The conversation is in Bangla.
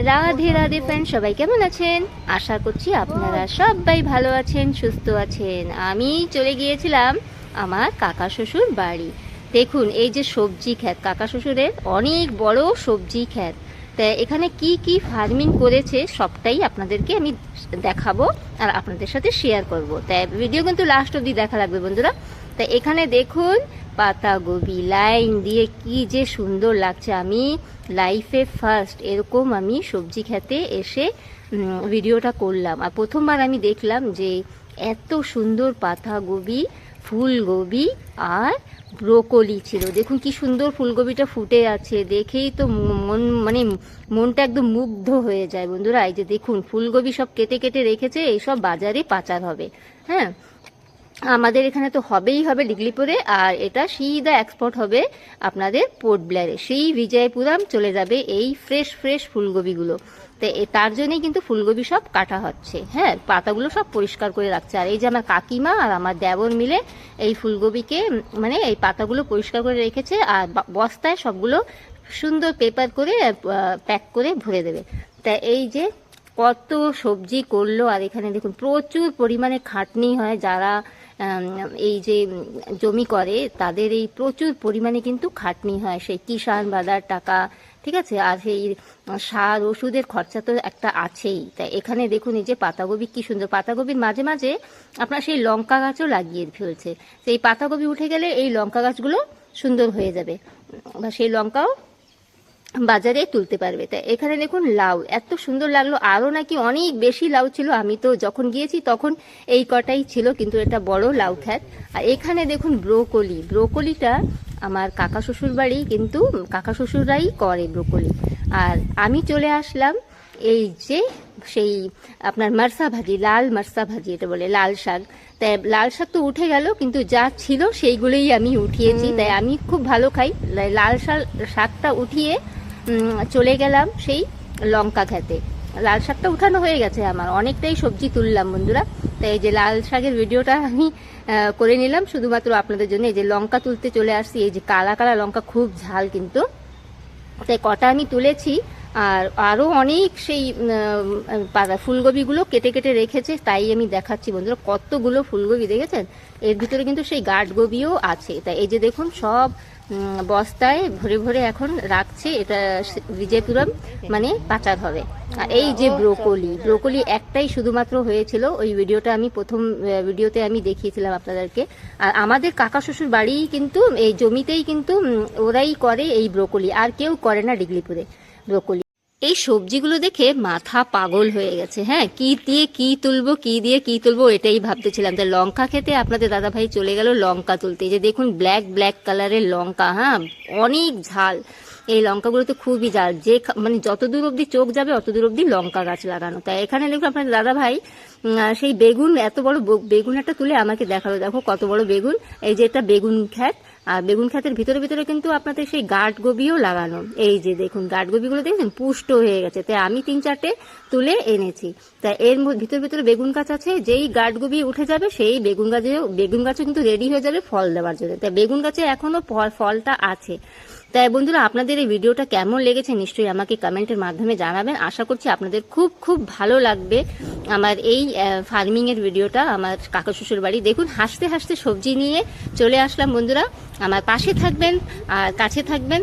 রাধে রাধে ফ্রেন্ড, সবাই কেমন আছেন? আশা করছি আপনারা সবাই ভালো আছেন, সুস্থ আছেন। আমি চলে গিয়েছিলাম আমার কাকা শ্বশুর বাড়ি। দেখুন এই যে সবজি ক্ষেত, কাকা শ্বশুরের অনেক বড় সবজি ক্ষেত। তা এখানে কি কি ফার্মিং করেছে সবটাই আপনাদেরকে আমি দেখাবো আর আপনাদের সাথে শেয়ার করব। তাই ভিডিও কিন্তু লাস্ট অবধি দেখা লাগবে বন্ধুরা। তা এখানে দেখুন পাতাকপি লাইন দিয়ে কি যে সুন্দর লাগছে। আমি লাইফে ফার্স্ট এরকম আমি সবজি খেতে এসে ভিডিওটা করলাম, আর প্রথমবার আমি দেখলাম যে এত সুন্দর পাতাকপি, ফুলকপি আর ব্রোকলি ছিল। দেখুন কি সুন্দর ফুলকপিটা ফুটে আছে, দেখেই তো মনটা একদম মুগ্ধ হয়ে যায় বন্ধুরা। এই যে দেখুন ফুলকপি সব কেটে কেটে রেখেছে, এইসব বাজারে পাচার হবে। হ্যাঁ, আমাদের এখানে তো হবেই হবে ডিগলিপুরে, আর এটা সিধা এক্সপোর্ট হবে আপনাদের পোর্ট ব্লেয়ারে, সেই বিজয়পুরম চলে যাবে এই ফ্রেশ ফ্রেশ ফুলকপিগুলো। তো তার জন্যই কিন্তু ফুলকপি সব কাটা হচ্ছে। হ্যাঁ, পাতাগুলো সব পরিষ্কার করে রাখছে। আর এই যে আমার কাকিমা আর আমার দেবর মিলে এই ফুলকপিকে এই পাতাগুলো পরিষ্কার করে রেখেছে, আর বস্তায় সবগুলো সুন্দর পেপার করে প্যাক করে ভরে দেবে। তা এই যে কত সবজি করলো, আর এখানে দেখুন প্রচুর পরিমাণে খাটনি হয়। যারা এই যে জমি করে তাদের এই প্রচুর পরিমাণে কিন্তু খাটনি হয়, সেই কিষাণ বাজার টাকা, ঠিক আছে, আর সেই সার ওষুধের খরচা তো একটা আছেই। তাই এখানে দেখুন এই যে পাতাকপি কি সুন্দর, পাতাকপির মাঝে মাঝে আপনার সেই লঙ্কা গাছও লাগিয়ে ফেলছে। সেই পাতাকপি উঠে গেলে এই লঙ্কা গাছগুলো সুন্দর হয়ে যাবে, বা সেই লঙ্কাও বাজারে তুলতে পারবে। তাই এখানে দেখুন লাউ এত সুন্দর লাগলো, আরও নাকি অনেক বেশি লাউ ছিল। আমি তো যখন গিয়েছি তখন এই কটাই ছিল, কিন্তু এটা বড় লাউ ক্ষেত। আর এখানে দেখুন ব্রোকলি, ব্রোকলিটা আমার কাকা শ্বশুর বাড়ি, কিন্তু কাকা শ্বশুররাই করে ব্রোকলি। আর আমি চলে আসলাম এই যে সেই আপনার মার্সা ভাজি, লাল মার্সা ভাজি এটা বলে, লাল শাক। তাই লাল শাক তো উঠে গেল, কিন্তু যা ছিল সেইগুলোই আমি উঠিয়েছি। তাই আমি খুব ভালো খাই। লাল শাকটা উঠিয়ে চলে গেলাম সেই লঙ্কা খেতে। লাল শাকটা উঠানো হয়ে গেছে, আমার অনেকটাই সবজি তুললাম বন্ধুরা। তাই এই যে লাল শাকের ভিডিওটা আমি করে নিলাম শুধুমাত্র আপনাদের জন্য। এই যে লঙ্কা তুলতে চলে আসছি, এই যে কালা কালা লঙ্কা, খুব ঝাল কিন্তু। তাই কটা আমি তুলেছি, আর আরও অনেক সেই ফুলকপিগুলো কেটে কেটে রেখেছে, তাই আমি দেখাচ্ছি বন্ধুরা। কতগুলো ফুলকপি দেখেছেন, এর ভিতরে কিন্তু সেই গাঁটকপিও আছে। তাই এই যে দেখুন সব বস্তায় ভরে ভরে এখন রাখছে, এটা বিজয়পুরম পাচার হবে। আর এই যে ব্রোকলি, ব্রোকলি একটাই শুধুমাত্র হয়েছিল, ওই ভিডিওটা আমি প্রথম ভিডিওতে আমি দেখিয়েছিলাম আপনাদেরকে। আর আমাদের কাকা শ্বশুর বাড়ি কিন্তু এই জমিতেই কিন্তু ওরাই করে এই ব্রোকলি, আর কেউ করে না ডিগলিপুরে ব্রোকলি। এই সবজিগুলো দেখে মাথা পাগল হয়ে গেছে। হ্যাঁ, কি দিয়ে কি তুলবো, কি দিয়ে কি তুলবো এটাই ভাবতেছিলাম। তাই লঙ্কা খেতে আপনাদের দাদা ভাই চলে গেল লঙ্কা তুলতে। যে দেখুন ব্ল্যাক ব্ল্যাক কালারের লঙ্কা, হ্যাঁ অনেক ঝাল। এই লঙ্কাগুলো তো খুবই ঝাল, যে যত দূর অব্দি চোখ যাবে অত দূর অব্দি লঙ্কা গাছ লাগানো। তাই এখানে দেখুন আপনাদের দাদা ভাই সেই বেগুন, এত বড় বেগুন একটা তুলে আমাকে দেখালো, দেখো কত বড় বেগুন। এই যে এটা বেগুন ক্ষেত, আর বেগুন ক্ষেতের ভিতরে ভিতরে কিন্তু আপনাদের সেই গাঁটকপিও লাগানো। এই যে দেখুন গাঁটকপিগুলো দেখছেন পুষ্ট হয়ে গেছে। তাই আমি 3-4টে তুলে এনেছি। তাই এর ভিতরে ভিতরে বেগুন গাছ আছে, যেই গাঁটকপি উঠে যাবে সেই বেগুন গাছও কিন্তু রেডি হয়ে যাবে ফল দেওয়ার জন্য। তাই বেগুন গাছে এখনো ফলটা আছে। তাই বন্ধুরা আপনাদের এই ভিডিওটা কেমন লেগেছে নিশ্চয়ই আমাকে কমেন্টের মাধ্যমে জানাবেন। আশা করছি আপনাদের খুব খুব ভালো লাগবে আমার এই ফার্মিংয়ের ভিডিওটা। আমার কাকা শ্বশুর বাড়ি দেখুন, হাসতে হাসতে সবজি নিয়ে চলে আসলাম বন্ধুরা। আমার পাশে থাকবেন আর কাছে থাকবেন।